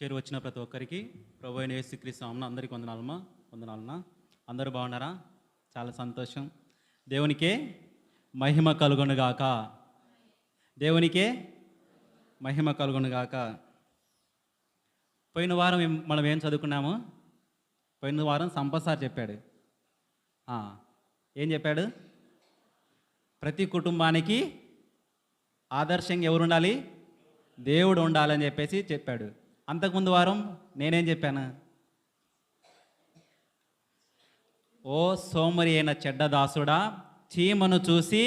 చేరు వచ్చిన ప్రతి ఒక్కరికి ప్రభు అయిన యేసుక్రీస్తు నామమున అందరికీ వందనాలమ్మా. అందరూ బాగున్నారా? చాలా సంతోషం. దేవునికే మహిమ కలుగునుగాక. దేవునికే మహిమ కలుగునుగాక. పోయిన వారం మనం ఏం చదువుకున్నాము? పోయిన వారం సంపత్ సార్ చెప్పాడు. ఏం చెప్పాడు? ప్రతి కుటుంబానికి ఆదర్శంగా ఎవరు ఉండాలి? దేవుడు ఉండాలని చెప్పాడు. అంతకుముందు వారం నేనేం చెప్పాను? ఓ సోమరి అయిన చెడ్డదాసుడా, చీమను చూసి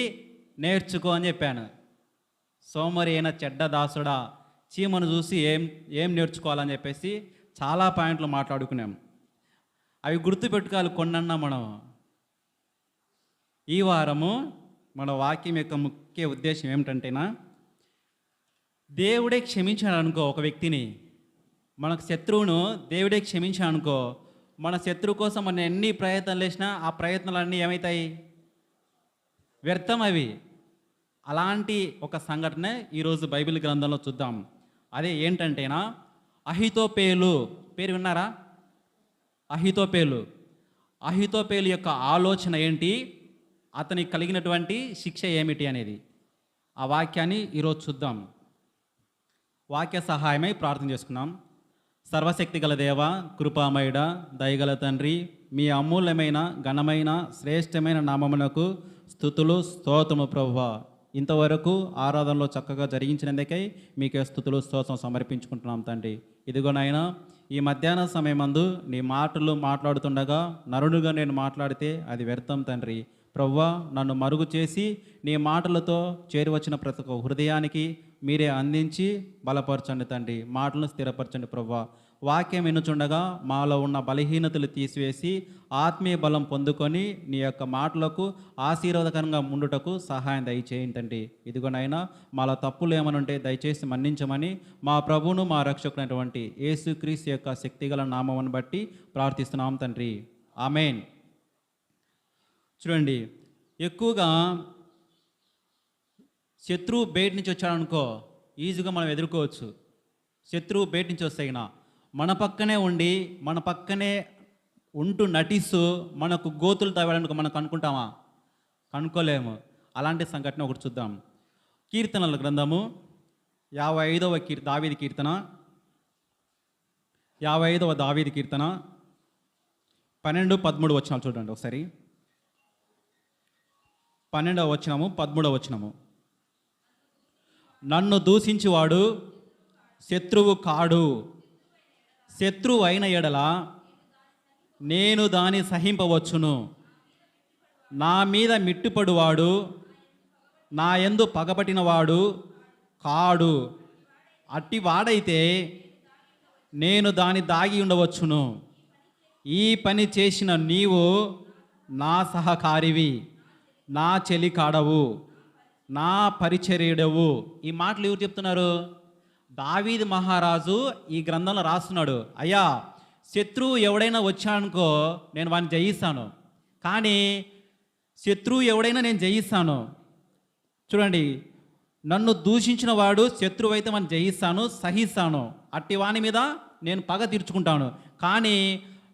నేర్చుకో అని చెప్పాను. సోమరి అయిన చెడ్డదాసుడా, చీమను చూసి ఏం నేర్చుకోవాలని చెప్పేసి చాలా పాయింట్లు మాట్లాడుకున్నాం. అవి గుర్తుపెట్టుకోవాలి కొన్నన్నా మనం. ఈ వారము మన వాక్యం యొక్క ముఖ్య ఉద్దేశం ఏమిటంటేనా, దేవుడే క్షమించాడు అనుకో ఒక వ్యక్తిని, మనకు శత్రువును దేవుడే క్షమించాడు అనుకో, మన శత్రువు కోసం మనం ఎన్ని ప్రయత్నాలు చేసినా ఆ ప్రయత్నాలన్నీ ఏమవుతాయి? వ్యర్థం అవి. అలాంటి ఒక సంఘటన ఈరోజు బైబిల్ గ్రంథంలో చూద్దాం. అదే ఏంటంటేనా, అహితోపేలు పేరు విన్నారా? అహితోపేలు యొక్క ఆలోచన ఏంటి, అతనికి కలిగినటువంటి శిక్ష ఏమిటి అనేది ఆ వాక్యాన్ని ఈరోజు చూద్దాం. వాక్య సహాయమై ప్రార్థన చేసుకున్నాం. సర్వశక్తి గల దేవ, కృపామయుడ, దయగల తండ్రి, మీ అమూల్యమైన ఘనమైన శ్రేష్టమైన నామమునకు స్తుతులు స్తోత్రము ప్రభువా. ఇంతవరకు ఆరాధనలో చక్కగా జరిగించినందుకై మీకే స్తుతులు స్తోత్రం సమర్పించుకుంటున్నాం తండ్రి. ఇదిగోనైనా ఈ మధ్యాహ్న సమయమందు నీ మాటలు మాట్లాడుతుండగా నరుడుగా నేను మాట్లాడితే అది వ్యర్థం తండ్రి. ప్రభువా, నన్ను మరుగు చేసి నీ మాటలతో చేరువచ్చిన ప్రతి ఒక్క హృదయానికి మీరే అందించి బలపరచండి తండ్రి. మాటలను స్థిరపరచండి ప్రభువా. వాక్యం వినుచుండగా మాలో ఉన్న బలహీనతలు తీసివేసి ఆత్మీయ బలం పొందుకొని నీ యొక్క మాటలకు ఆశీర్వాదకరంగా ఉండుటకు సహాయం దయచేయండి తండ్రి. ఇదిగోనైనా మాలో తప్పులు ఏమని ఉంటే దయచేసి మన్నించమని మా ప్రభువును మా రక్షకునైనటువంటి యేసుక్రీస్తు యొక్క శక్తిగల నామమును బట్టి ప్రార్థిస్తున్నాం తండ్రి. ఆమేన్. చూడండి, ఎక్కువగా శత్రువు బయట నుంచి వచ్చాడనుకో ఈజీగా మనం ఎదుర్కోవచ్చు. శత్రువు బయట నుంచి వస్తాయినా మన పక్కనే ఉండి మన పక్కనే ఉంటూ నటిస్తూ మనకు గోతులు తవ్వాడనుకో మనకు అనుకుంటామా? కనుక్కోలేము. అలాంటి సంఘటన ఒకటి చూద్దాం. కీర్తనల గ్రంథము 55వ దావీదు కీర్తన 55వ దావీదు కీర్తన 12-13 వచనాలు చూడండి ఒకసారి. 12వ వచనము 13వ వచనము. నన్ను దూషించువాడు శత్రువు కాడు, శత్రువు అయిన ఎడల నేను దాని సహింపవచ్చును. నా మీద మిట్టుపడువాడు నా యందు పగపట్టినవాడు కాడు, అట్టి వాడైతే నేను దాని దాగి ఉండవచ్చును. ఈ పని చేసిన నీవు నా సహకారివి, నా చెలికాడవు, నా పరిచర్యుడవు. ఈ మాటలు ఎవరు చెప్తున్నారు? దావీదు మహారాజు ఈ గ్రంథంలో రాస్తున్నాడు. అయ్యా, శత్రువు ఎవడైనా వచ్చానుకో నేను వాడిని జయిస్తాను, కానీ శత్రువు ఎవడైనా నేను జయిస్తాను. చూడండి, నన్ను దూషించిన వాడు శత్రువు అయితే మనం జయిస్తాను, సహిస్తాను, అట్టి వాని మీద నేను పగ తీర్చుకుంటాను. కానీ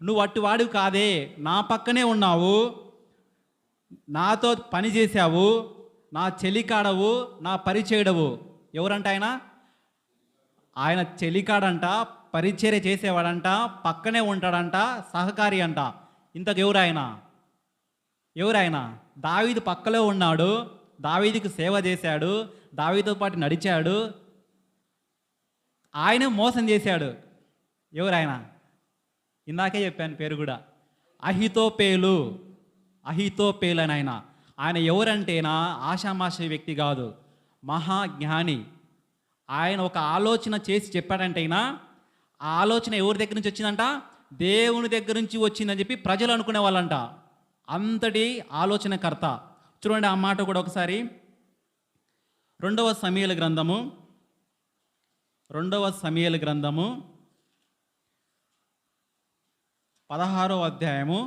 నువ్వు అట్టి వాడివి కాదే, నా పక్కనే ఉన్నావు, నాతో పని చేశావు, నా చెలికాడవు, నా పరిచయుడవు. ఎవరంట ఆయన? ఆయన చెలికాడంట, పరిచర్య చేసేవాడంట, పక్కనే ఉంటాడంట, సహకారి అంట. ఇంతకు ఎవరాయన? దావీదు పక్కలో ఉన్నాడు, దావీదుకు సేవ చేశాడు, దావీదుతో పాటు నడిచాడు, ఆయన మోసం చేశాడు. ఎవరాయన? ఇందాకే చెప్పాను పేరు కూడా, అహితోపేలు అని ఆయన ఎవరంటేనా ఆషామాషి వ్యక్తి కాదు, మహాజ్ఞాని. ఆయన ఒక ఆలోచన చేసి చెప్పాడంటేనా ఆ ఆలోచన ఎవరి దగ్గర నుంచి వచ్చిందంట? దేవుని దగ్గర నుంచి వచ్చిందని చెప్పి ప్రజలు అనుకునే వాళ్ళంట. అంతటి ఆలోచనకర్త. చూడండి ఆ మాట కూడా ఒకసారి. 2వ సమూయేలు గ్రంథము 16వ అధ్యాయము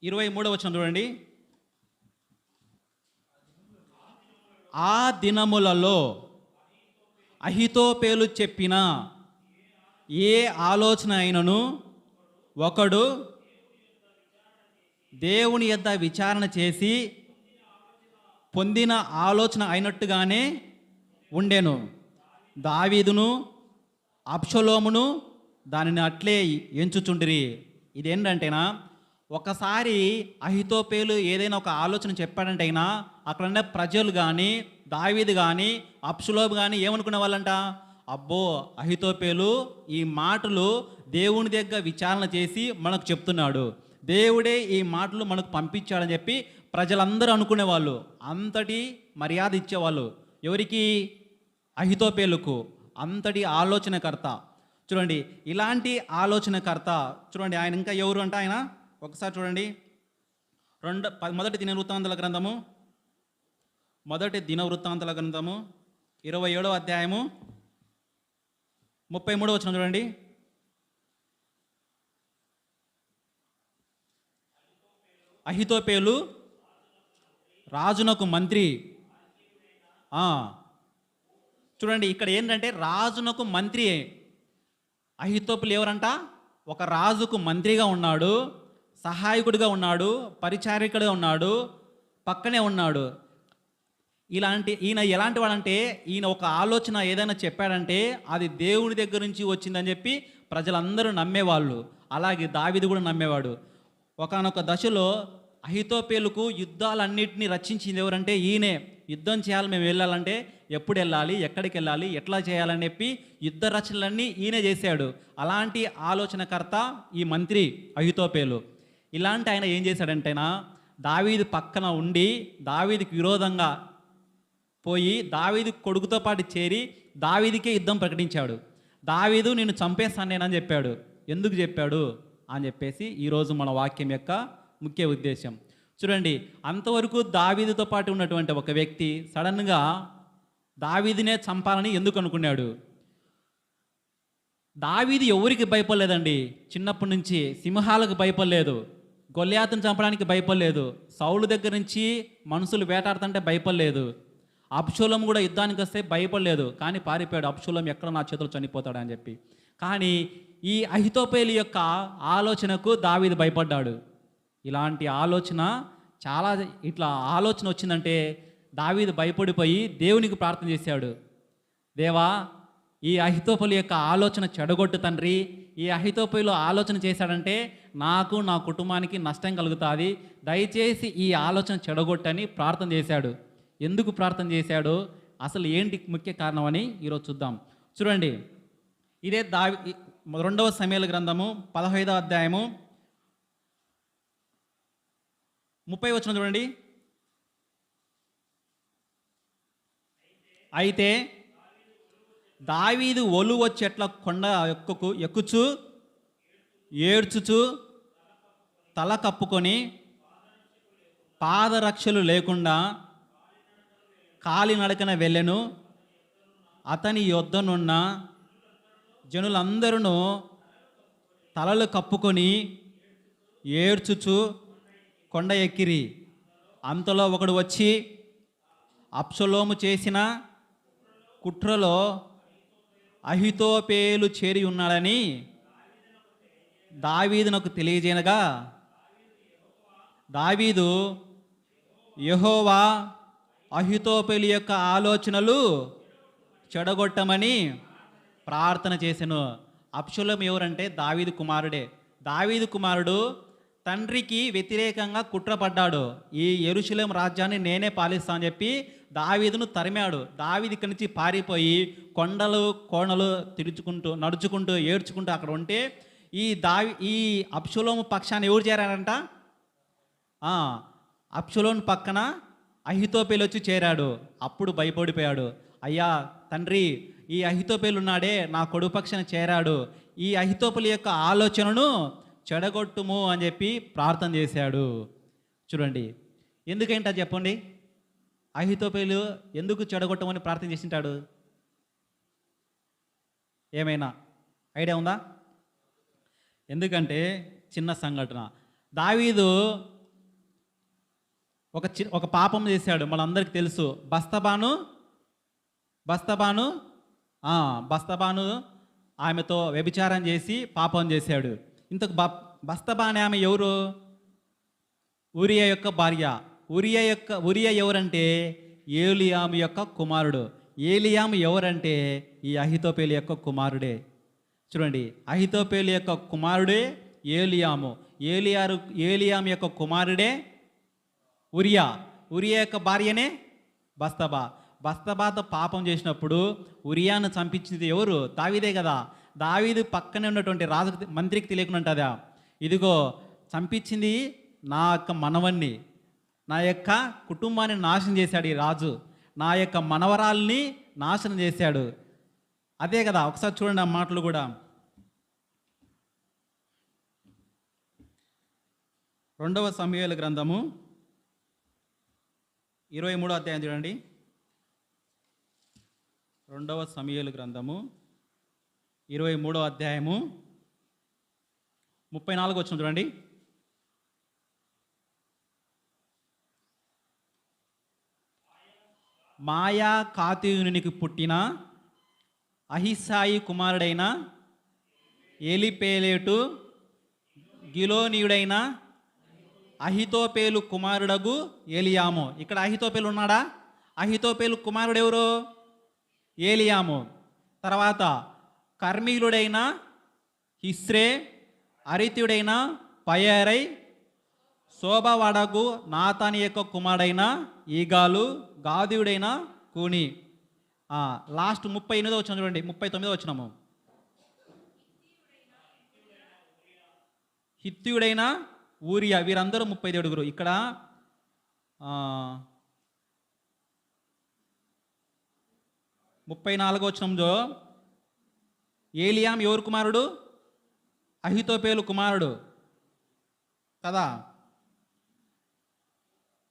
23వ వచనం చూడండి. ఆ దినములలో అహితోపేలు చెప్పిన ఏ ఆలోచన అయినను ఒకడు దేవుని యొద్ద విచారణ చేసి పొందిన ఆలోచన అయినట్టుగానే ఉండెను. దావీదును అబ్షలోమును దానిని అట్లే ఎంచుచుండిరి. ఇదేంటంటేనా, ఒకసారి అహితోపేలు ఏదైనా ఒక ఆలోచన చెప్పాడంటే అయినా అక్కడున్న ప్రజలు కానీ దావీదు కానీ అబ్షలోము కానీ ఏమనుకునే వాళ్ళంట, అబ్బో అహితోపేలు ఈ మాటలు దేవుని దగ్గర విచారణ చేసి మనకు చెప్తున్నాడు, దేవుడే ఈ మాటలు మనకు పంపించాడని చెప్పి ప్రజలందరూ అనుకునేవాళ్ళు. అంతటి మర్యాద ఇచ్చేవాళ్ళు ఎవరికి? అహితోపేలుకు. అంతటి ఆలోచనకర్త. చూడండి, ఇలాంటి ఆలోచనకర్త చూడండి. ఆయన ఇంకా ఎవరు అంటే ఆయన ఒకసారి చూడండి, మొదటి దినవృత్తాంతాల గ్రంథము 27వ అధ్యాయము 33వ వచనం చూడండి. అహితోపేలు రాజునకు మంత్రి. చూడండి, ఇక్కడ ఏంటంటే రాజునకు మంత్రి. అహితోపేలు ఎవరంట? ఒక రాజుకు మంత్రిగా ఉన్నాడు, సహాయకుడిగా ఉన్నాడు, పరిచారికుడిగా ఉన్నాడు, పక్కనే ఉన్నాడు. ఈయన ఎలాంటి వాడంటే, ఈయన ఒక ఆలోచన ఏదైనా చెప్పాడంటే అది దేవుని దగ్గర నుంచి వచ్చిందని చెప్పి ప్రజలందరూ నమ్మేవాళ్ళు. అలాగే దావీదు కూడా నమ్మేవాడు. ఒకానొక దశలో అహితోపేలుకు యుద్ధాలన్నింటినీ రచించింది ఎవరంటే ఈయనే. యుద్ధం చేయాలి, మేము వెళ్ళాలంటే ఎప్పుడు వెళ్ళాలి, ఎక్కడికి వెళ్ళాలి, ఎట్లా చేయాలని చెప్పి యుద్ధ రచనలన్నీ ఈయనే చేశాడు. అలాంటి ఆలోచనకర్త ఈ మంత్రి అహితోపేలు. ఇలాంటి ఆయన ఏం చేశాడంటేనా, దావీదు పక్కన ఉండి దావీదుకి విరోధంగా పోయి దావీదు కొడుకుతో పాటు చేరి దావీదుకే యుద్ధం ప్రకటించాడు. దావీదు నిన్ను చంపేస్తానేనని చెప్పాడు. ఎందుకు చెప్పాడు అని చెప్పేసి ఈరోజు మన వాక్యం యొక్క ముఖ్య ఉద్దేశం. చూడండి, అంతవరకు దావీదుతో పాటు ఉన్నటువంటి ఒక వ్యక్తి సడన్గా దావీదునే చంపాలని ఎందుకు అనుకున్నాడు? దావీదు ఎవరికి భయపడలేదండి. చిన్నప్పటి నుంచి సింహాలకు భయపడలేదు, గొల్యాతును చంపడానికి భయపడలేదు, సౌలు దగ్గర నుంచి మనుషులు వేటాడుతుంటే భయపడలేదు, అబ్షలోము కూడా యుద్ధానికి వస్తే భయపడలేదు, కానీ పారిపోయాడు. అబ్షలోము ఎక్కడ నా చేతులు చనిపోతాడని చెప్పి. కానీ ఈ అహితోపేలు యొక్క ఆలోచనకు దావీదు భయపడ్డాడు. ఇలాంటి ఆలోచన ఇట్లా ఆలోచన వచ్చిందంటే దావీదు భయపడిపోయి దేవునికి ప్రార్థన చేశాడు. దేవా, ఈ అహితోపేలు యొక్క ఆలోచన చెడగొట్టు తండ్రి. ఈ అహితోపేలు ఆలోచన చేశాడంటే నాకు, నా కుటుంబానికి నష్టం కలుగుతుంది, దయచేసి ఈ ఆలోచన చెడగొట్టని ప్రార్థన చేశాడు. ఎందుకు ప్రార్థన చేశాడు, అసలు ఏంటి ముఖ్య కారణం అని ఈరోజు చూద్దాం. చూడండి, ఇదే 2వ సమూయేలు గ్రంథము 15వ అధ్యాయము 30వ వచనం చూడండి. అయితే దావీదు ఒలువ చెట్ల కొండ ఎక్కుచు ఏడ్చుచు తల కప్పుకొని పాదరక్షలు లేకుండా కాలినడకన వెళ్ళెను. అతని యొద్దనున్న జనులందరూ తలలు కప్పుకొని ఏడ్చుచు కొండ ఎక్కిరి. అంతలో ఒకడు వచ్చి అబ్షలోము చేసిన కుట్రలో అహితోపేలు చేరి ఉన్నాడని దావీదునకు తెలియజేయనగా, దావీదు యెహోవా అహితోపేలు యొక్క ఆలోచనలు చెడగొట్టమని ప్రార్థన చేసెను. అబ్షలోము ఎవరంటే దావీదు కుమారుడే. దావీదు కుమారుడు తండ్రికి వ్యతిరేకంగా కుట్రపడ్డాడు. ఈ యెరూషలేము రాజ్యాన్ని నేనే పాలిస్తా అని చెప్పి దావీదును తరిమాడు. దావీదు ఇక్కడి నుంచి పారిపోయి కొండలు కోణలు నడుచుకుంటూ ఏడ్చుకుంటూ అక్కడ ఉంటే ఈ అబ్షలోము పక్షాన్ని ఎవరు చేరారంట? అబ్షలోము పక్కన అహితోపేలు వచ్చి చేరాడు. అప్పుడు భయపడిపోయాడు. అయ్యా తండ్రి, ఈ అహితోపేలు ఉన్నాడే నా కొడుకు పక్షాన చేరాడు, ఈ అహితోపేలు యొక్క ఆలోచనను చెడగొట్టుము అని చెప్పి ప్రార్థన చేశాడు. చూడండి, ఎందుకంటే చెప్పండి, అహితోపేలు ఎందుకు చెడగొట్టమని ప్రార్థన చేసింటాడు? ఏమైనా ఐడియా ఉందా? ఎందుకంటే చిన్న సంఘటన. దావీదు ఒక పాపం చేశాడు, మనందరికీ తెలుసు. బస్తబాను బస్తబాను ఆమెతో వ్యభిచారం చేసి పాపం చేశాడు. ఇంతకు బస్తబా అనే ఆమె ఎవరు? ఊరియా యొక్క భార్య. ఊరియా ఎవరంటే ఏలియాము యొక్క కుమారుడు. ఏలియాము ఎవరంటే ఈ అహితోపేలు యొక్క కుమారుడే. చూడండి, అహితోపేలు యొక్క కుమారుడే ఏలియాము. ఏలియాము యొక్క కుమారుడే ఉరియా. ఉరియా యొక్క భార్యనే బస్తబాతో పాపం చేసినప్పుడు ఉరియాను చంపించింది ఎవరు? దావీదే కదా. దావీదు పక్కనే ఉన్నటువంటి రాజు మంత్రికి తెలియకుండా ఉంటుందా? ఇదిగో చంపించింది నా యొక్క మనవన్ని, నా యొక్క కుటుంబాన్ని నాశనం చేశాడు ఈ రాజు, నా యొక్క మనవరాల్ని నాశనం చేశాడు. అదే కదా. ఒకసారి చూడండి ఆ మాటలు కూడా. 2వ సమూయేలు గ్రంథము 23వ అధ్యాయం చూడండి. 2వ సమూయేలు గ్రంథము 23వ అధ్యాయము 34 వచనం చూడండి. మాయా కాతీయునికి పుట్టిన అహిసాయి కుమారుడైన ఏలిపేలేటు గిలోనీయుడైన అహితోపేలు కుమారుడగు ఏలియాము. ఇక్కడ అహితోపేలు ఉన్నాడా? అహితోపేలు కుమారుడు ఎవరు? ఏలియాము. తర్వాత కర్మీలుడైన హిస్రే, అరిత్యుడైన పయరై, శోభవాడగు నాతాని యొక్క కుమారుడైన ఈగాలు, గాదీయుడైన కూని. లాస్ట్ 38వ వచనం చూడండి. 39వ వచనము. హిత్యుడైన ఊరియా. వీరందరూ 37. ఇక్కడ 34వ వచనంలో ఏలియాం ఎవరు కుమారుడు? అహితోపేలు కుమారుడు కదా.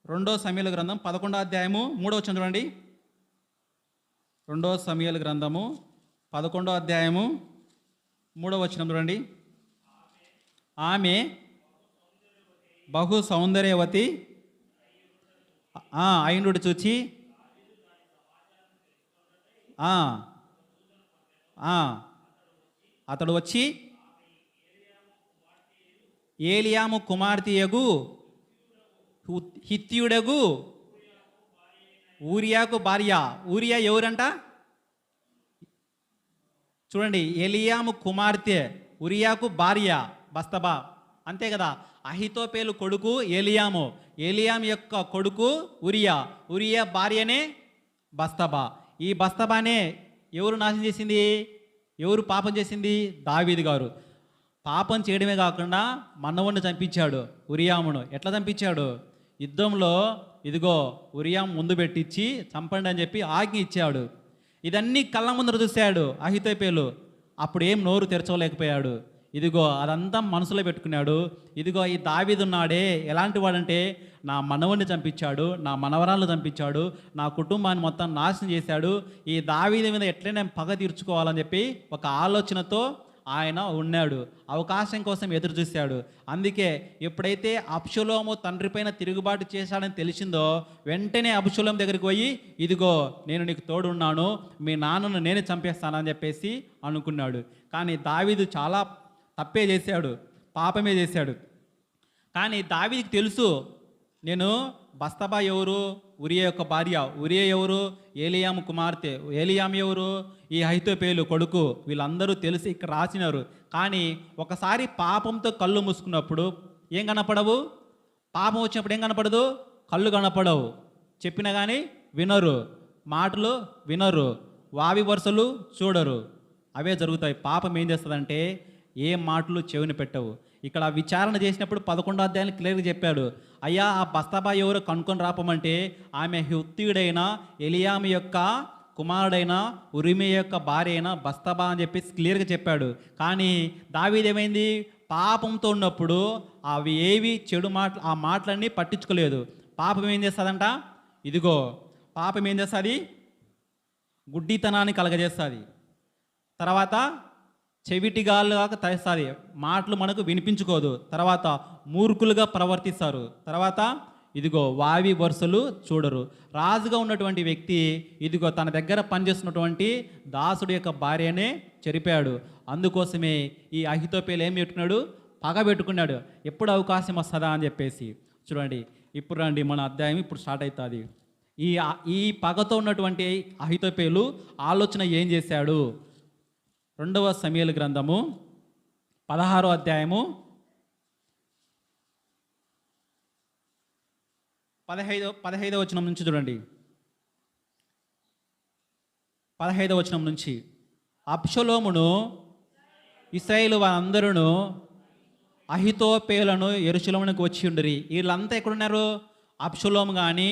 2వ సమూయేలు గ్రంథం 11వ అధ్యాయము 3వ వచనం చూడండి. 2వ సమూయేలు గ్రంథము 11వ అధ్యాయము 3వ వచనం చూడండి. ఆమె బహు సౌందర్యవతి అయినుడు చూచి అతడు వచ్చి ఏలియాము కుమార్తెయగు హిత్యుడగు ఊరియాకు భార్య. ఊరియా ఎవరంట? చూడండి, ఏలియాము కుమార్తె ఉరియాకు భార్య బస్తబా. అంతే కదా. అహితోపేలు కొడుకు ఏలియాము, ఏలియాము యొక్క కొడుకు ఉరియా భార్యనే బస్తబా. ఈ బస్తబానే ఎవరు నాశనం చేసింది? ఎవరు పాపం చేసింది? దావీదు గారు. పాపం చేయడమే కాకుండా మనవణ్ణి చంపించాడు ఉరియామును. ఎట్లా చంపించాడు? యుద్ధంలో ఇదిగో ఉరియాము ముందు పెట్టించి చంపండి అని చెప్పి ఆజ్ఞ ఇచ్చాడు. ఇదన్నీ కళ్ళ ముందర చూశాడు అహితోపేలు. అప్పుడు ఏం నోరు తెరచలేకపోయాడు. ఇదిగో అదంతా మనసులో పెట్టుకున్నాడు. ఇదిగో ఈ దావీదు ఉన్నాడే, ఎలాంటి వాడంటే నా మనవణ్ణి చంపించాడు, నా మనవరాలను చంపించాడు, నా కుటుంబాన్ని మొత్తం నాశనం చేశాడు. ఈ దావీదు మీద ఎట్లయినా పగ తీర్చుకోవాలని చెప్పి ఒక ఆలోచనతో ఆయన ఉన్నాడు. అవకాశం కోసం ఎదురు చూశాడు. అందుకే ఎప్పుడైతే అబ్షలోము తండ్రి పైన తిరుగుబాటు చేశాడని తెలిసిందో వెంటనే అబ్షలోము దగ్గరికి పోయి ఇదిగో నేను నీకు తోడున్నాను, మీ నాన్నను నేనే చంపేస్తానని చెప్పేసి అనుకున్నాడు. కానీ దావీదు చాలా తప్పే చేశాడు, పాపమే చేశాడు. కానీ దావీదుకి తెలుసు, నేను బస్తబా ఎవరు? ఉరియా యొక్క భార్య. ఉరియా ఎవరు? ఏలియాము కుమార్తె. ఏలియాము ఎవరు? ఈ అహితోపేలు కొడుకు. వీళ్ళందరూ తెలిసి ఇక్కడ రాసినారు. కానీ ఒకసారి పాపంతో కళ్ళు మూసుకున్నప్పుడు ఏం కనపడవు? పాపం వచ్చినప్పుడు ఏం కనపడదు? కళ్ళు కనపడవు. చెప్పినా కానీ వినరు, మాటలు వినరు, వావి వరుసలు చూడరు. అవే జరుగుతాయి. పాపం ఏం చేస్తుందంటే ఏ మాటలు చెవిని పెట్టవు. ఇక్కడ విచారణ చేసినప్పుడు 11వ అధ్యాయాన్ని క్లియర్గా చెప్పాడు. అయ్యా ఆ బస్తబా ఎవరు కనుక్కొని రాపమంటే ఆమె హిత్తీయుడైన ఏలియాము యొక్క కుమారుడైన ఉరిమి యొక్క భార్య అయిన బస్తబా అని చెప్పేసి క్లియర్గా చెప్పాడు. కానీ దావీదు ఏమైంది? పాపంతో ఉన్నప్పుడు అవి ఏవి చెడు మాటలు, ఆ మాటలన్నీ పట్టించుకోలేదు. పాపం ఏం చేస్తుందంట? ఇదిగో పాపం ఏం చేస్తుంది? గుడ్డితనాన్ని కలగజేస్తుంది. తర్వాత చెవిటిగాళ్ళుగా తెస్తుంది, మాటలు మనకు వినిపించుకోదు. తర్వాత మూర్ఖులుగా ప్రవర్తిస్తారు. తర్వాత ఇదిగో వావి వరుసలు చూడరు. రాజుగా ఉన్నటువంటి వ్యక్తి ఇదిగో తన దగ్గర పనిచేస్తున్నటువంటి దాసుడి యొక్క భార్యనే చెరిపాడు. అందుకోసమే ఈ అహితోపేలు ఏం పెట్టుకున్నాడు, పగ పెట్టుకున్నాడు, ఎప్పుడు అవకాశం వస్తుందా అని చెప్పేసి. చూడండి, ఇప్పుడు రండి, మన అధ్యాయం ఇప్పుడు స్టార్ట్ అవుతుంది. ఈ పగతో ఉన్నటువంటి అహితోపేలు ఆలోచన ఏం చేశాడు? 2వ సమూయేలు గ్రంథము 16వ అధ్యాయము 15వ వచనం నుంచి చూడండి. 15వ వచనం నుంచి, అబ్షలోమును ఇశ్రాయేలు వారందరూ అహితోపేలను యెరూషలేమునకు వచ్చి ఉండిరి. వీళ్ళంతా ఎక్కడున్నారు? అబ్షలోము కానీ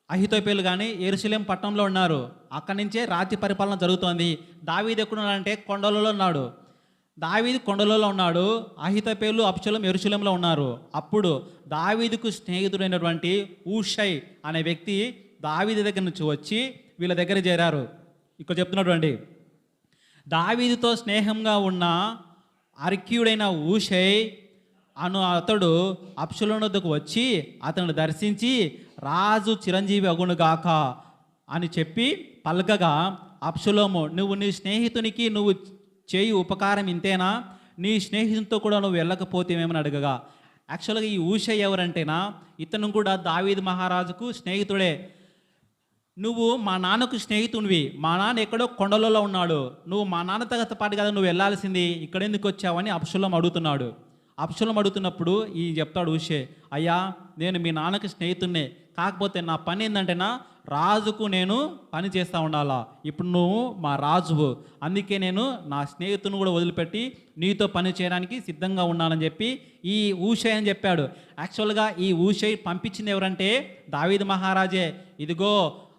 అహితోపేలు కానీ యెరూషలేం పట్టణంలో ఉన్నారు. అక్కడి నుంచే రాజ్య పరిపాలన జరుగుతోంది. దావీదు ఎక్కడున్నాడంటే కొండలలో ఉన్నాడు. దావీదు కొండలలో ఉన్నాడు, అహితోపేలు అబ్షలోం యెరూషలేంలో ఉన్నారు. అప్పుడు దావీదుకు స్నేహితుడైనటువంటి ఊషై అనే వ్యక్తి దావీదు దగ్గర నుంచి వచ్చి వీళ్ళ దగ్గర చేరారు. ఇక్కడ చెప్తున్నటువంటి దావీదుతో స్నేహంగా ఉన్న అర్కీయుడైన ఊషై అతడు అబ్షలోము వద్దకు వచ్చి అతను దర్శించి, రాజు చిరంజీవి అగునుగాక అని చెప్పి పలకగా, అబ్షలోము, నువ్వు నీ స్నేహితునికి నువ్వు చేయి ఉపకారం ఇంతేనా? నీ స్నేహితునితో కూడా నువ్వు వెళ్ళకపోతేమేమని అడగగా, యాక్చువల్గా ఈ ఊషై ఎవరంటేనా, ఇతను కూడా దావీదు మహారాజుకు స్నేహితుడే. నువ్వు మా నాన్నకు స్నేహితునివి, మా నాన్న ఎక్కడో కొండలలో ఉన్నాడు, నువ్వు మా నాన్నతో పాటు కదా నువ్వు వెళ్ళాల్సింది, ఇక్కడ ఎందుకు వచ్చావని అబ్షలోము అడుగుతున్నాడు. అబ్షలోము అడుగుతున్నప్పుడు ఈ చెప్తాడు ఊషై, అయ్యా నేను మీ నాన్నకి స్నేహితున్నే, కాకపోతే నా పని ఏంటంటేనా రాజుకు నేను పని చేస్తూ ఉండాలా, ఇప్పుడు నువ్వు మా రాజువు, అందుకే నేను నా స్నేహితుని కూడా వదిలిపెట్టి నీతో పని చేయడానికి సిద్ధంగా ఉన్నానని చెప్పి ఈ ఊషై అని చెప్పాడు. యాక్చువల్గా ఈ ఊషై పంపించింది ఎవరంటే దావీదు మహారాజే. ఇదిగో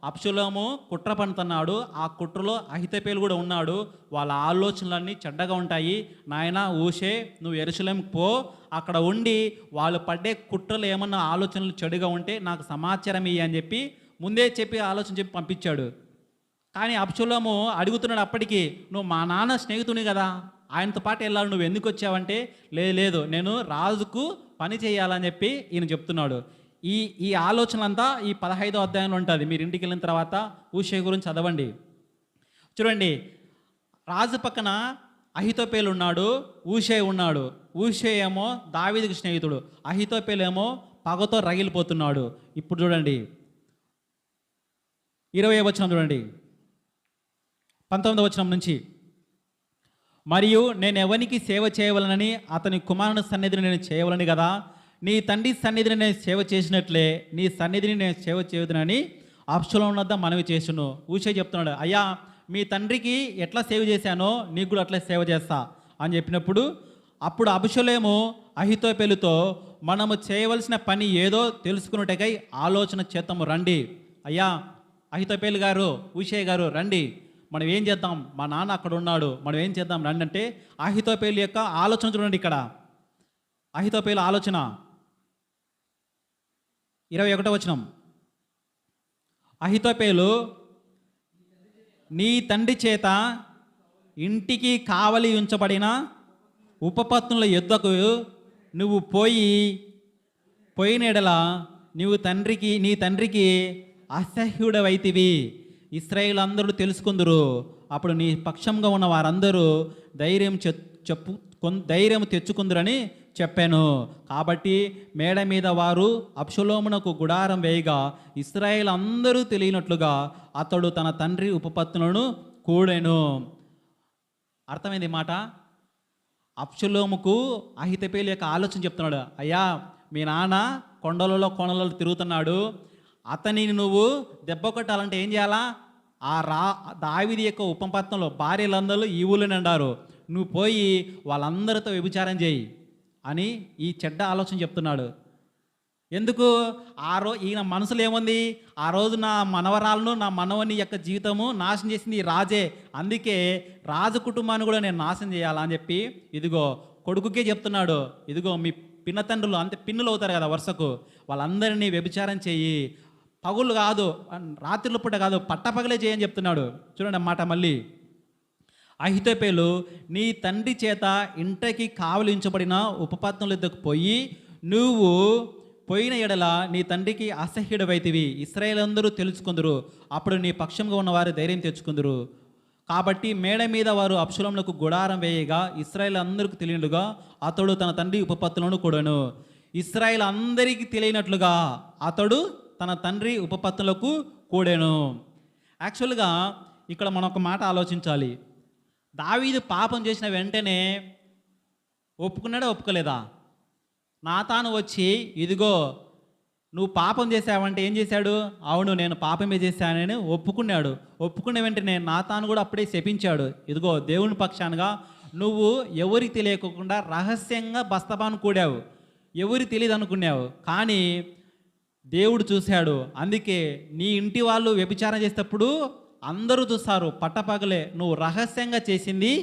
అబ్షలోము కుట్ర పన్నుతున్నాడు, ఆ కుట్రలో అహితోపేలు కూడా ఉన్నాడు, వాళ్ళ ఆలోచనలన్నీ చెడ్డగా ఉంటాయి, నాయన ఊషై నువ్వు యెరూషలేముకు పో, అక్కడ ఉండి వాళ్ళు పడ్డే కుట్రలు ఏమన్నా ఆలోచనలు చెడుగా ఉంటే నాకు సమాచారం ఇయ్యి అని చెప్పి ముందే చెప్పి ఆలోచన చెప్పి పంపించాడు. కానీ అబ్షలోము అడుగుతున్నాడు అప్పటికి, నువ్వు మా నాన్న స్నేహితుని కదా, ఆయనతో పాటు వెళ్ళాలి, నువ్వు ఎందుకు వచ్చావంటే లేదు నేను రాజుకు పని చేయాలని చెప్పి ఈయన చెప్తున్నాడు. ఈ ఆలోచన అంతా ఈ 15వ అధ్యాయంలో ఉంటుంది. మీరు ఇంటికి వెళ్ళిన తర్వాత ఊషై గురించి చదవండి. చూడండి, రాజు పక్కన అహితోపేలు ఉన్నాడు, ఊషై ఉన్నాడు. ఊషై ఏమో దావీదుకు స్నేహితుడు, అహితోపేలు ఏమో పగతో రగిలిపోతున్నాడు. ఇప్పుడు చూడండి 20వ వచనం చూడండి, 19వ వచనం నుంచి, మరియు నేను ఎవరికి సేవ చేయవలనని అతని కుమారుని సన్నిధిని నేను చేయవలని కదా, నీ తండ్రి సన్నిధిని నేను సేవ చేసినట్లే నీ సన్నిధిని నేను సేవ చేయదునని అబ్షలోము వద్ద మనవి చేసును. ఊషై చెప్తున్నాడు, అయ్యా మీ తండ్రికి ఎట్లా సేవ చేశానో నీకు కూడా అట్లా సేవ చేస్తా అని చెప్పినప్పుడు, అప్పుడు అబ్షలోము అహితోపేలుతో, మనము చేయవలసిన పని ఏదో తెలుసుకున్నట్టుకై ఆలోచన చేద్దాము రండి. అయ్యా అహితోపేలు గారు, ఊషై గారు రండి, మనం ఏం చేద్దాం, మా నాన్న అక్కడ ఉన్నాడు, మనం ఏం చేద్దాం రండి అంటే, అహితోపేలు యొక్క ఆలోచన చూడండి. ఇక్కడ అహితోపేలు ఆలోచన 21వ వచనం, అహితోపేలు నీ తండ్రి చేత ఇంటికి కావలి ఉంచబడిన ఉపపత్నుల యుద్ధకు నువ్వు పోయిన ఎడల నీ తండ్రికి అసహ్యుడవైతివి, ఇశ్రాయేలు అందరూ తెలుసుకుందరు, అప్పుడు నీ పక్షంగా ఉన్న వారందరూ ధైర్యం తెచ్చుకుందరని చెప్పాను. కాబట్టి మేడ మీద వారు అబ్షలోమునకు గుడారం వేయగా ఇశ్రాయేలు అందరూ తెలియనట్లుగా అతడు తన తండ్రి ఉపపత్నులను కూడాను. అర్థమైంది మాట. అబ్షలోముకు అహితోపేలు యొక్క ఆలోచన చెప్తున్నాడు, అయ్యా మీ నాన్న కొండలలో తిరుగుతున్నాడు, అతనిని నువ్వు దెబ్బ కొట్టాలంటే ఏం చేయాలా, దావీదు యొక్క ఉపపత్నులు భార్యలందరూ ఈ ఊళ్ళోనే ఉండారు, నువ్వు పోయి వాళ్ళందరితో వ్యభిచారం చేయి అని ఈ చెడ్డ ఆలోచన చెప్తున్నాడు. ఎందుకు? ఈయన మనసులో ఏముంది, ఆ రోజు నా మనవరాలను నా మనవని యొక్క జీవితము నాశనం చేసింది ఈ రాజే, అందుకే రాజు కుటుంబాన్ని కూడా నేను నాశనం చేయాలా అని చెప్పి ఇదిగో కొడుకుకే చెప్తున్నాడు, ఇదిగో మీ పిన్నతండ్రులు అంతే పిన్నులు అవుతారు కదా వరుసకు, వాళ్ళందరినీ వ్యభిచారం చేయి, పగులు కాదు రాత్రిలో పూట కాదు పట్టపగలే చేయని చెప్తున్నాడు. చూడండి అన్నమాట. మళ్ళీ అహితోపేలు నీ తండ్రి చేత ఇంటికి కావలించబడిన ఉపపత్నుల దగ్గరకు పోయి నువ్వు పోయిన ఎడల నీ తండ్రికి అసహ్యుడవైతివి, ఇశ్రాయేలు అందరూ తెలుసుకుందరు, అప్పుడు నీ పక్షంగా ఉన్న వారు ధైర్యం తెచ్చుకుందరు. కాబట్టి మేడ మీద వారు అబ్షాలోమునకు గుడారం వేయగా ఇశ్రాయేలు అందరికీ తెలియనుగా అతడు తన తండ్రి ఉపపత్తులను కూడాను. ఇశ్రాయేలు అందరికీ తెలియనట్లుగా అతడు తన తండ్రి ఉపపత్తులకు కూడాను. యాక్చువల్గా ఇక్కడ మనం ఒక మాట ఆలోచించాలి. దావీదు పాపం చేసిన వెంటనే ఒప్పుకున్నాడా ఒప్పుకోలేదా? నాతాను వచ్చి ఇదిగో నువ్వు పాపం చేసావంటే ఏం చేశాడు? అవును నేను పాపమే చేశానని ఒప్పుకున్నాడు. ఒప్పుకున్న వెంటనే నాతాను కూడా అప్పుడే శపించాడు. ఇదిగో దేవుని పక్షానగా నువ్వు ఎవరికి తెలియకుండా రహస్యంగా బస్తబాను కూడావు, ఎవరికి తెలియదు అనుకున్నావు, కానీ దేవుడు చూశాడు. అందుకే నీ ఇంటి వాళ్ళు వ్యభిచారం చేసేటప్పుడు అందరూ చూస్తారు, పట్టపగలే నువ్వు రహస్యంగా చేసింది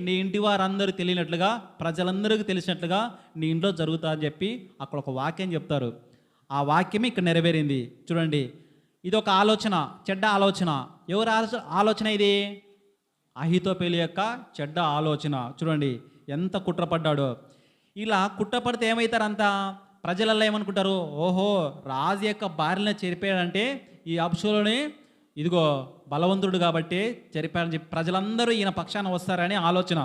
నీ ఇంటి వారందరూ తెలియనట్లుగా, ప్రజలందరికీ తెలిసినట్లుగా నీ ఇంట్లో జరుగుతుందని చెప్పి అక్కడ ఒక వాక్యం చెప్తారు. ఆ వాక్యమే ఇక్కడ నెరవేరింది. చూడండి, ఇది ఒక ఆలోచన, చెడ్డ ఆలోచన. ఎవరి ఆలోచన ఇది? అహీతోపెలు యొక్క చెడ్డ ఆలోచన. చూడండి ఎంత కుట్రపడ్డాడో. ఇలా కుట్రపడితే ఏమవుతారంతా? ప్రజలలో ఏమనుకుంటారు? ఓహో, రాజు యొక్క భార్యను చెరిపాడంటే ఈ అబ్షాలోనే ఇదిగో బలవంతుడు కాబట్టి చెరిపాడని చెప్పి ప్రజలందరూ ఈయన పక్షాన వస్తారని ఆలోచన.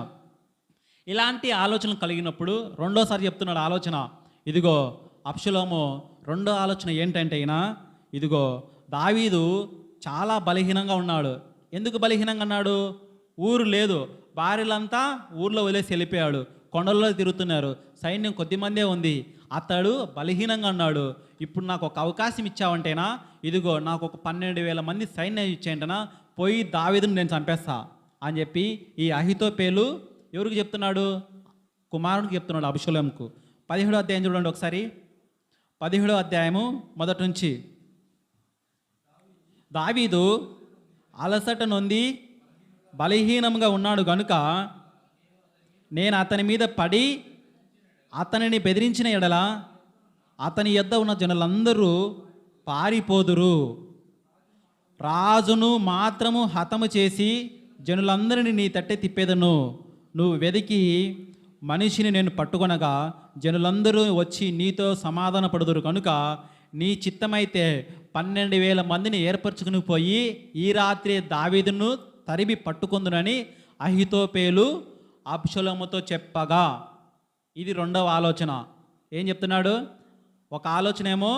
ఇలాంటి ఆలోచనలు కలిగినప్పుడు రెండోసారి చెప్తున్నాడు ఆలోచన. ఇదిగో అబ్షాలోము రెండో ఆలోచన ఏంటంటే ఇదిగో దావీదు చాలా బలహీనంగా ఉన్నాడు. ఎందుకు బలహీనంగా అన్నాడు? ఊరు లేదు, భార్యలంతా ఊర్లో వదిలేసి వెళ్ళిపోయాడు, కొండల్లో తిరుగుతున్నారు, సైన్యం కొద్దిమందే ఉంది, అతడు బలహీనంగా అన్నాడు. ఇప్పుడు నాకు ఒక అవకాశం ఇచ్చావంటేనా, ఇదిగో నాకు ఒక 12,000 మంది సైన్యం ఇచ్చేయంటనా, పోయి దావీదుని నేను చంపేస్తా అని చెప్పి ఈ అహీతోపెలు ఎవరికి చెప్తున్నాడు? కుమారుడికి చెప్తున్నాడు, అబ్షాలోముకు. 17వ అధ్యాయం చూడండి ఒకసారి. 17వ అధ్యాయము మొదటి నుంచి. దావీదు అలసట నొంది బలహీనంగా ఉన్నాడు గనుక నేను అతని మీద పడి అతనిని బెదిరించిన ఎడల అతని యొద్ద ఉన్న జనులందరూ పారిపోదురు. రాజును మాత్రము హతము చేసి జనులందరినీ నీ తట్టే తిప్పేదను. నువ్వు వెదికి మనిషిని నేను పట్టుకొనగా జనులందరూ వచ్చి నీతో సమాధాన పడుదురు కనుక నీ చిత్తమైతే 12,000 మందిని ఏర్పరచుకుని పోయి ఈ రాత్రి దావీదును తరిమి పట్టుకుందునని అహీతోపెలు అబ్షాలోముతో చెప్పగా. ఇది రెండవ ఆలోచన. ఏం చెప్తున్నాడు? ఒక ఆలోచన ఏమో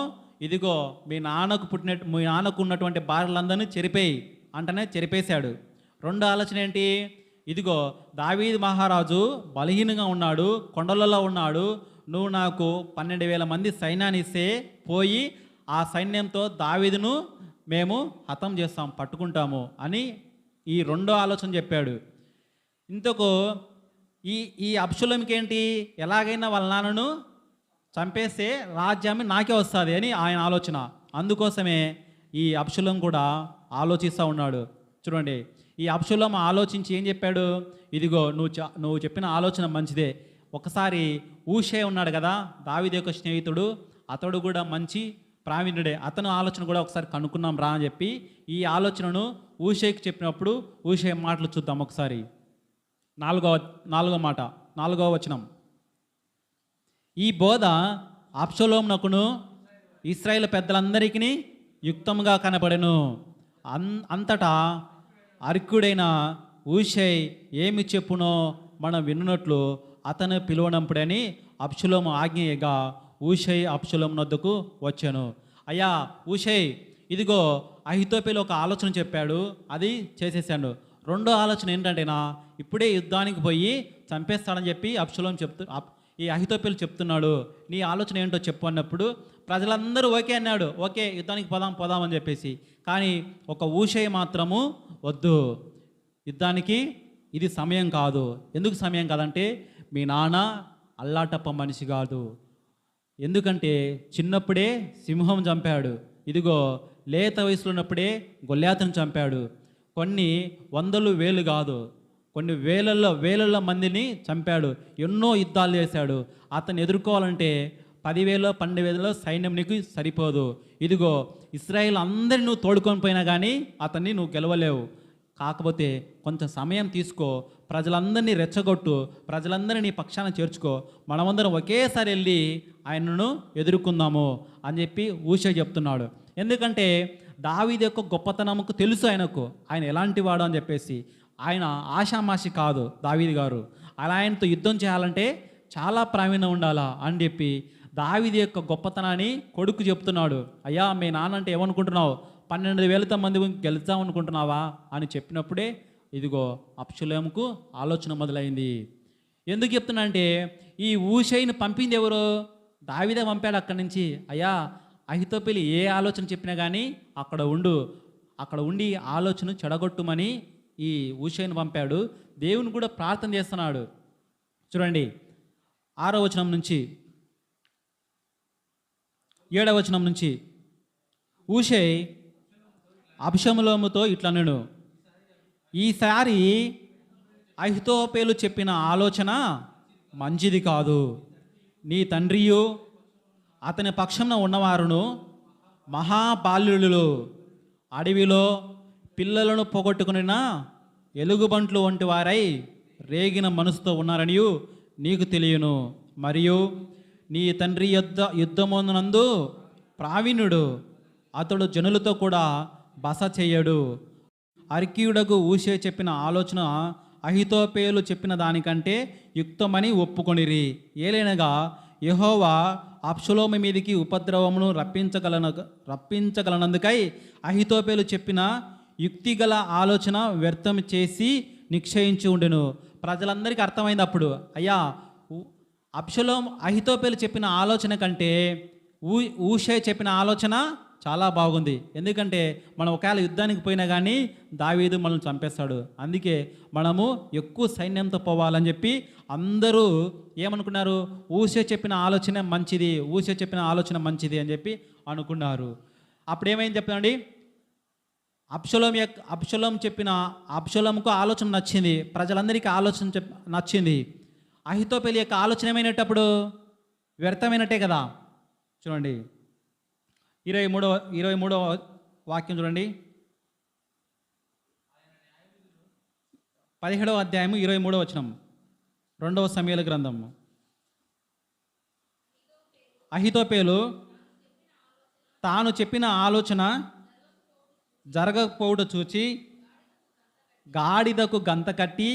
ఇదిగో మీ నాన్నకు ఉన్నటువంటి భార్యలందరినీ చెరిపేయి అంటనే చెరిపేశాడు. రెండో ఆలోచన ఏంటి? ఇదిగో దావీదు మహారాజు బలహీనంగా ఉన్నాడు, కొండలలో ఉన్నాడు, నువ్వు నాకు 12,000 మంది సైన్యాన్ని ఇస్తే పోయి ఆ సైన్యంతో దావీదును మేము హతం చేస్తాం, పట్టుకుంటాము అని ఈ రెండో ఆలోచన చెప్పాడు. ఇంతకు ఈ అబ్షాలోముకి ఏంటి? ఎలాగైనా వాళ్ళ నాన్నను చంపేస్తే రాజ్యాన్ని నాకే వస్తుంది అని ఆయన ఆలోచన. అందుకోసమే ఈ అబ్షాలోము కూడా ఆలోచిస్తూ ఉన్నాడు. చూడండి, ఈ అబ్షాలోము ఆలోచించి ఏం చెప్పాడు? ఇదిగో నువ్వు చెప్పిన ఆలోచన మంచిదే. ఒకసారి ఊషే ఉన్నాడు కదా, దావీదు యొక్క స్నేహితుడు, అతడు కూడా మంచి ప్రావీణ్యుడే, అతను ఆలోచన కూడా ఒకసారి కనుక్కున్నాం రా అని చెప్పి ఈ ఆలోచనను ఊషేకి చెప్పినప్పుడు ఊషే మాటలు చూద్దాం ఒకసారి. 4వ మాట, 4వ వచనం. ఈ బోధ అబ్షాలోమునకును ఇశ్రాయేలు పెద్దలందరికీ యుక్తంగా కనపడెను. అంతటా అర్కుడైన ఊషై ఏమి చెప్పునో మనం విన్నట్లు అతను పిలువనంపుడని అబ్షాలోము ఆజ్ఞయగా ఊషై అబ్షాలోము వద్దకు వచ్చాను. అయ్యా ఊషై, ఇదిగో అహీతోపెలు ఒక ఆలోచన చెప్పాడు, అది చేసేసాడు. రెండో ఆలోచన ఏంటంటేనా, ఇప్పుడే యుద్ధానికి పోయి చంపేస్తాడని చెప్పి అబ్షాలోము ఈ అహీతోపెలు చెప్తున్నాడు. నీ ఆలోచన ఏంటో చెప్పు అన్నప్పుడు ప్రజలందరూ ఓకే అన్నాడు. ఓకే యుద్ధానికి పోదాం అని చెప్పేసి. కానీ ఒక ఊషై మాత్రము వద్దు, యుద్ధానికి ఇది సమయం కాదు. ఎందుకు సమయం కాదంటే మీ నాన్న అల్లాటప్ప మనిషి కాదు. ఎందుకంటే చిన్నప్పుడే సింహం చంపాడు, ఇదిగో లేత వయసులో ఉన్నప్పుడే గొల్యాతును చంపాడు. కొన్ని వందలు వేలు కాదు, కొన్ని వేలల్లో మందిని చంపాడు, ఎన్నో యుద్ధాలు చేశాడు. అతను ఎదుర్కోవాలంటే 10,000 12,000 సైన్యం నీకు సరిపోదు. ఇదిగో ఇశ్రాయేల్ అందరిని నువ్వు తోడుకొని పోయినా కానీ అతన్ని నువ్వు గెలవలేవు. కాకపోతే కొంచెం సమయం తీసుకో, ప్రజలందరినీ రెచ్చగొట్టు, ప్రజలందరినీ నీ పక్షాన చేర్చుకో, మనమందరం ఒకేసారి వెళ్ళి ఆయనను ఎదుర్కొందాము అని చెప్పి ఊషే చెప్తున్నాడు. ఎందుకంటే దావీదు యొక్క గొప్పతనముకు తెలుసు ఆయనకు, ఆయన ఎలాంటి వాడు అని చెప్పేసి. ఆయన ఆషామాషి కాదు దావీదు గారు. అలా ఆయనతో యుద్ధం చేయాలంటే చాలా ప్రావీణ్యం ఉండాలా అని చెప్పి దావీదు యొక్క గొప్పతనాన్ని కొడుకు చెప్తున్నాడు. అయ్యా, మీ నాన్న అంటే ఏమనుకుంటున్నావు? 12,000 మంది గెలుద్దాం అనుకుంటున్నావా అని చెప్పినప్పుడే ఇదిగో అబ్షాలోముకు ఆలోచన మొదలైంది. ఎందుకు చెప్తున్నా అంటే, ఈ ఊషైని పంపింది ఎవరు? దావీదే పంపాడు అక్కడి నుంచి. అయ్యా, అహితోపెలి ఏ ఆలోచన చెప్పినా కానీ అక్కడ ఉండి ఆలోచన చెడగొట్టుమని ఈ ఊషైని పంపాడు. దేవుని కూడా ప్రార్థన చేస్తున్నాడు. చూడండి 6వ వచనం నుంచి 7వ వచనం నుంచి. ఊషై అబ్షాలోముతో ఇట్లా నేను, ఈసారి అహితోపెలు చెప్పిన ఆలోచన మంచిది కాదు. నీ తండ్రియు అతని పక్షంలో ఉన్నవారును మహాబాల్యులు, అడవిలో పిల్లలను పోగొట్టుకున్న ఎలుగుబంట్లు వంటి వారై రేగిన మనసుతో ఉన్నారనియు నీకు తెలియను. మరియు నీ తండ్రి యుద్ధమునందు ప్రావీణ్యుడు, అతడు జనులతో కూడా బస చెయ్యడు. అర్కీయుడకు ఊషే చెప్పిన ఆలోచన అహితోపెలు చెప్పిన దానికంటే యుక్తమని ఒప్పుకొనిరి. ఏలైనగా యెహోవా అబ్షాలోము మీదికి ఉపద్రవమును రప్పించగలనందుకై అహితోపెలు చెప్పిన యుక్తిగల ఆలోచన వ్యర్థం చేసి నిశ్చయించి ఉండెను. ప్రజలందరికీ అర్థమైంది అప్పుడు, అయ్యా, అబ్షాలోము అహితోపెలు చెప్పిన ఆలోచన కంటే ఊషే చెప్పిన ఆలోచన చాలా బాగుంది. ఎందుకంటే మనం ఒకవేళ యుద్ధానికి పోయినా కానీ దావీదు మనల్ని చంపేస్తాడు. అందుకే మనము ఎక్కువ సైన్యంతో పోవాలని చెప్పి అందరూ ఏమనుకున్నారు? ఊషే చెప్పిన ఆలోచన మంచిది, ఊషే చెప్పిన ఆలోచన మంచిది అని చెప్పి అనుకున్నారు. అప్పుడు ఏమైంది చెప్పండి? అబ్షాలోముకు ఆలోచన నచ్చింది, ప్రజలందరికీ ఆలోచన నచ్చింది. అహితోపెలు యొక్క ఆలోచన ఏమైనప్పుడు వ్యర్థమైనట్టే కదా. చూడండి 23వ వాక్యం చూడండి, 17వ అధ్యాయము 23వ వచనం, 2వ సమూయేలు గ్రంథము. అహితోపెలు తాను చెప్పిన ఆలోచన జరగకపోవుట చూచి గాడిదకు గంత కట్టి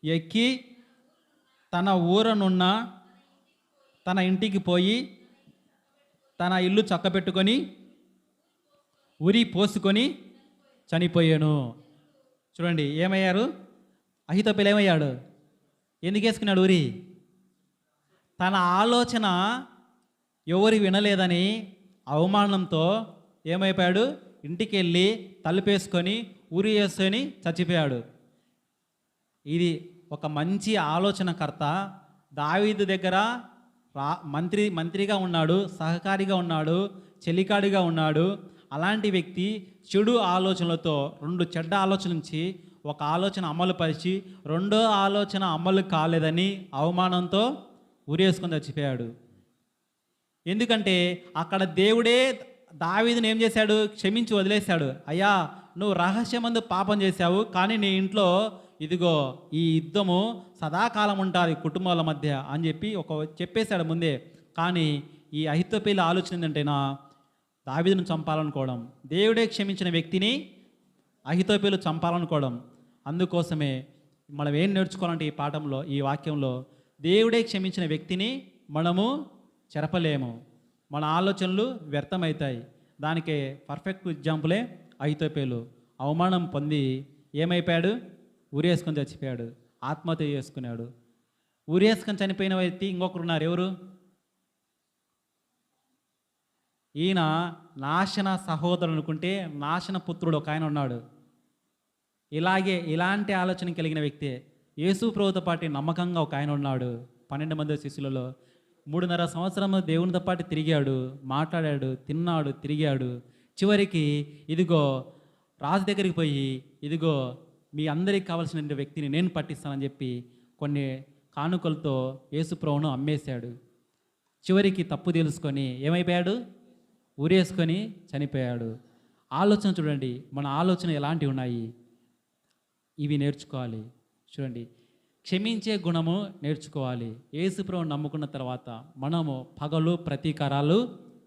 ఎక్కి తన ఊరనున్న తన ఇంటికి పోయి తన ఇల్లు చక్కబెట్టుకొని ఉరి పోసుకొని చనిపోయాను. చూడండి ఏమయ్యారు? అహితోపెలు ఏమయ్యాడు? ఎందుకు వేసుకున్నాడు ఉరి? తన ఆలోచన ఎవరు వినలేదని అవమానంతో ఏమైపోయాడు? ఇంటికి వెళ్ళి తలుపేసుకొని ఉరి వేసుకొని చచ్చిపోయాడు. ఇది ఒక మంచి ఆలోచనకర్త. దావీదు దగ్గర మంత్రిగా ఉన్నాడు, సహకారిగా ఉన్నాడు, చెలికాడిగా ఉన్నాడు. అలాంటి వ్యక్తి చెడు ఆలోచనలతో 2 చెడ్డ ఆలోచన నుంచి ఒక ఆలోచన అమలు పరిచి 2వ ఆలోచన అమలు కాలేదని అవమానంతో ఉరేసుకొని చచ్చిపోయాడు. ఎందుకంటే అక్కడ దేవుడే దావీదుని ఏం చేశాడు? క్షమించి వదిలేశాడు. అయ్యా, నువ్వు రహస్యమందు పాపం చేశావు, కానీ నీ ఇంట్లో ఇదిగో ఈ యుద్ధము సదాకాలం ఉంటుంది కుటుంబాల మధ్య అని చెప్పి చెప్పేశాడు ముందే. కానీ ఈ అహితోపెలు ఆలోచన ఏంటంటేనా, దావీదును చంపాలనుకోవడం. దేవుడే క్షమించిన వ్యక్తిని అహితోపెలు చంపాలనుకోవడం. అందుకోసమే మనం ఏం నేర్చుకోవాలంటే ఈ పాఠంలో, ఈ వాక్యంలో, దేవుడే క్షమించిన వ్యక్తిని మనము చెరపలేము, మన ఆలోచనలు వ్యర్థమవుతాయి. దానికి పర్ఫెక్ట్ ఎగ్జాంపులే అహితోపెలు. అవమానం పొంది ఏమైపోయాడు? ఉరేసుకొని చచ్చిపోయాడు, ఆత్మహత్య చేసుకున్నాడు. ఉరేసుకొని చనిపోయిన వ్యక్తి ఇంకొకరు ఉన్నారు. ఎవరు? ఈయన నాశన సహోదరుడు అనుకుంటే నాశన పుత్రుడు ఒక ఆయన ఉన్నాడు. ఇలాంటి ఆలోచన కలిగిన వ్యక్తే. యేసు ప్రభువుతో పాటు నమ్మకంగా ఒక ఆయన ఉన్నాడు. 12 మంది శిష్యులలో 3.5 సంవత్సరం దేవునితో పాటు తిరిగాడు, మాట్లాడాడు, తిన్నాడు, తిరిగాడు. చివరికి ఇదిగో రాజు దగ్గరికి పోయి, ఇదిగో మీ అందరికి కావాల్సిన వ్యక్తిని నేను పట్టిస్తానని చెప్పి కొన్ని కానుకలతో యేసు ప్రభువును అమ్మేశాడు. చివరికి తప్పు తెలుసుకొని ఏమైపోయాడు? ఊరేసుకొని చనిపోయాడు. ఆలోచన చూడండి, మన ఆలోచన ఎలాంటివి ఉన్నాయి? ఇవి నేర్చుకోవాలి. చూడండి, క్షమించే గుణము నేర్చుకోవాలి. యేసుప్రభువుని నమ్ముకున్న తర్వాత మనము పగలు ప్రతీకారాలు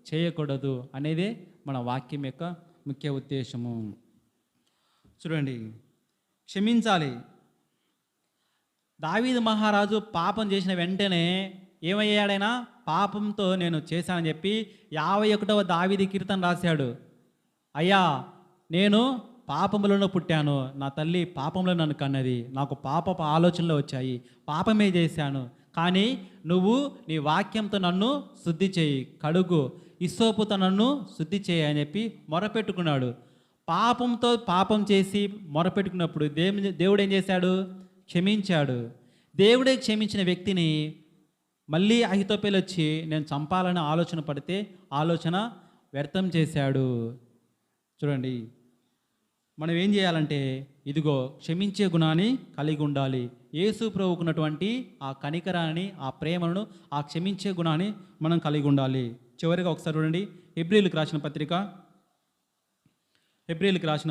చేయకూడదు అనేదే మన వాక్యం యొక్క ముఖ్య ఉద్దేశము. చూడండి, క్షమించాలి. దావీదు మహారాజు పాపం చేసిన వెంటనే ఏమయ్యాడైనా, పాపంతో నేను చేశానని చెప్పి 51వ దావీదు కీర్తన రాశాడు. అయ్యా, నేను పాపములను పుట్టాను, నా తల్లి పాపంలో నన్ను కన్నది, నాకు పాపపు ఆలోచనలు వచ్చాయి, పాపమే చేశాను, కానీ నువ్వు నీ వాక్యంతో నన్ను శుద్ధి చేయి, కడుగు, ఇస్సోపుతో నన్ను శుద్ధి చేయి అని చెప్పి మొరపెట్టుకున్నాడు. పాపంతో పాపం చేసి మొరపెట్టుకున్నప్పుడు దేవుడు ఏం చేశాడు? క్షమించాడు. దేవుడే క్షమించిన వ్యక్తిని మళ్ళీ అహితోపేలు వచ్చి నేను చంపాలని ఆలోచన పడితే ఆలోచన వ్యర్థం చేశాడు. చూడండి, మనం ఏం చేయాలంటే ఇదిగో క్షమించే గుణాన్ని కలిగి ఉండాలి. యేసు ప్రభువుకున్నటువంటి ఆ కనికరాన్ని, ఆ ప్రేమను, ఆ క్షమించే గుణాన్ని మనం కలిగి ఉండాలి. చివరిగా ఒకసారి చూడండి, హెబ్రీయులకు రాసిన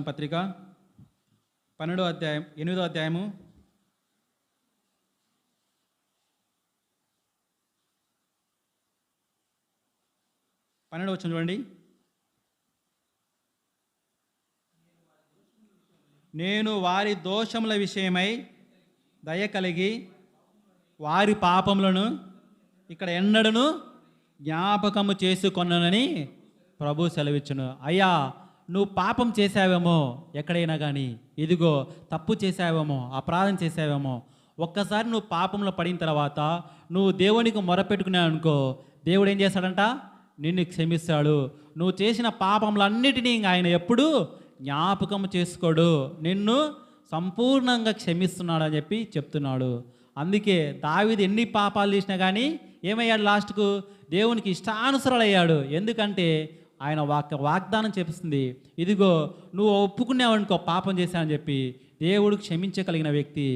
పత్రిక 12వ అధ్యాయం 8వ అధ్యాయము 12వ వచనం చూడండి. నేను వారి దోషముల విషయమై దయ కలిగి వారి పాపములను ఇక్కడ ఎన్నడను జ్ఞాపకము చేసుకొననని ప్రభు సెలవిచ్చును. అయ్యా, నువ్వు పాపం చేసావేమో ఎక్కడైనా కానీ, ఇదిగో తప్పు చేసావేమో, అపరాధం చేసావేమో, ఒక్కసారి నువ్వు పాపంలో పడిన తర్వాత నువ్వు దేవునికి మొరపెట్టుకున్నావు అనుకో, దేవుడు ఏం చేస్తాడంట? నిన్ను క్షమిస్తాడు. నువ్వు చేసిన పాపములన్నిటినీ ఆయన ఎప్పుడూ జ్ఞాపకం చేసుకోడు, నిన్ను సంపూర్ణంగా క్షమిస్తున్నాడు అని చెప్పి చెప్తున్నాడు. అందుకే దావీదు ఎన్ని పాపాలు చేసినా కానీ ఏమయ్యాడు? లాస్ట్కు దేవునికి ఇష్టానుసరుడయ్యాడు. ఎందుకంటే ఆయన వాగ్దానం చేపిస్తుంది, ఇదిగో నువ్వు ఒప్పుకున్నావనుకో పాపం చేశానని చెప్పి, దేవుడు క్షమించగలిగిన వ్యక్తి.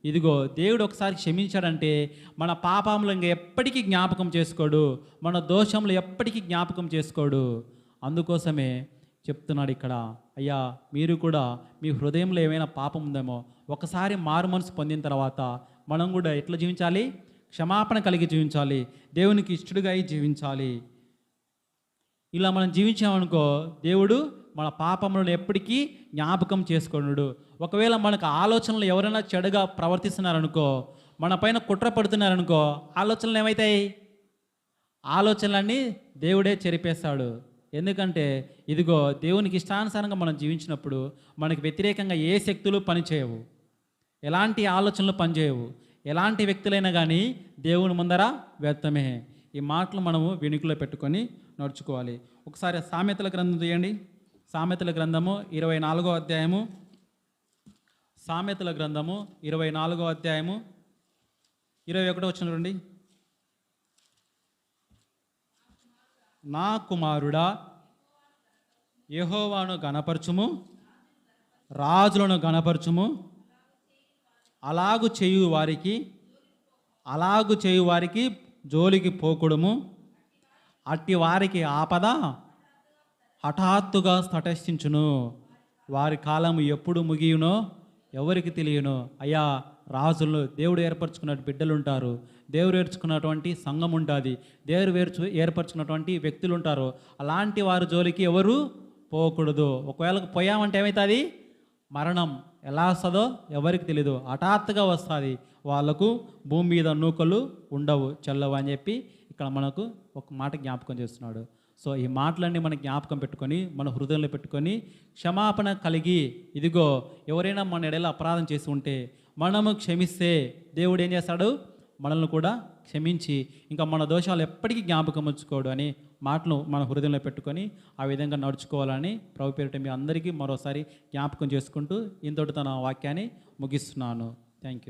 ఇదిగో దేవుడు ఒకసారి క్షమించాడంటే మన పాపములు ఇంకా ఎప్పటికీ జ్ఞాపకం చేసుకోడు, మన దోషములు ఎప్పటికీ జ్ఞాపకం చేసుకోడు. అందుకోసమే చెప్తున్నాడు ఇక్కడ, అయ్యా మీరు కూడా మీ హృదయంలో ఏమైనా పాపం ఉందేమో ఒకసారి మారు మనసు పొందిన తర్వాత మనం కూడా ఎట్లా జీవించాలి? క్షమాపణ కలిగి జీవించాలి, దేవునికి ఇష్టడుగా జీవించాలి. ఇలా మనం జీవించామనుకో దేవుడు మన పాపములను ఎప్పటికీ జ్ఞాపకం చేసుకోడు. ఒకవేళ మనకు ఆలోచనలు ఎవరైనా చెడుగా ప్రవర్తిస్తున్నారనుకో, మన పైన కుట్ర పడుతున్నారనుకో, ఆలోచనలు ఏమవుతాయి? ఆలోచనలన్నీ దేవుడే చెరిపేస్తాడు. ఎందుకంటే ఇదిగో దేవునికి ఇష్టానుసారంగా మనం జీవించినప్పుడు మనకు వ్యతిరేకంగా ఏ శక్తులు పనిచేయవు, ఎలాంటి ఆలోచనలు పనిచేయవు. ఎలాంటి వ్యక్తులైనా కానీ దేవుని ముందర వ్యర్థమే. ఈ మాటలు మనము వెనుకలో పెట్టుకొని నడుచుకోవాలి. ఒకసారి సామెతల గ్రంథం తీయండి. సామెతల గ్రంథము 24వ అధ్యాయము, సామెతల గ్రంథము 24వ అధ్యాయము 21వ వచనం చూడండి. నా కుమారుడా, యెహోవాను గణపరచుము, రాజులను గణపరచుము, అలాగు చేయు వారికి జోలికి పోకుడుము, అట్టి వారికి ఆపద హఠాత్తుగా తటస్థించును, వారి కాలము ఎప్పుడు ముగియునో ఎవరికి తెలియను. అయ్యా, రాజులు దేవుడు ఏర్పరచుకున్న బిడ్డలు ఉంటారు, దేవుడు ఏర్చుకున్నటువంటి సంఘం ఉంటుంది, దేవుడు ఏర్పరచుకున్నటువంటి వ్యక్తులు ఉంటారు. అలాంటి వారి జోలికి ఎవరు పోకూడదు. ఒకవేళ పోయామంటే ఏమవుతుంది? మరణం ఎలా వస్తుందో ఎవరికి తెలీదు, హఠాత్తుగా వస్తుంది. వాళ్ళకు భూమి మీద నూకలు ఉండవు, చెల్లవు అని చెప్పి ఇక్కడ మనకు ఒక మాట జ్ఞాపకం చేస్తున్నాడు. సో ఈ మాటలన్నీ మనం జ్ఞాపకం పెట్టుకొని మన హృదయంలో పెట్టుకొని క్షమాపణ కలిగి, ఇదిగో ఎవరైనా మన ఎడల అపరాధం చేసి ఉంటే మనము క్షమిస్తే దేవుడు ఏం చేస్తాడు? మనల్ని కూడా క్షమించి ఇంకా మన దోషాలు ఎప్పటికీ జ్ఞాపకం ఉంచుకోడు అని మాటలు మన హృదయంలో పెట్టుకొని ఆ విధంగా నడుచుకోవాలని ప్రభు పేరిట మీ అందరికీ మరోసారి జ్ఞాపకం చేసుకుంటూ ఇంతటితో నా వాక్యాన్ని ముగిస్తున్నాను. Thank you.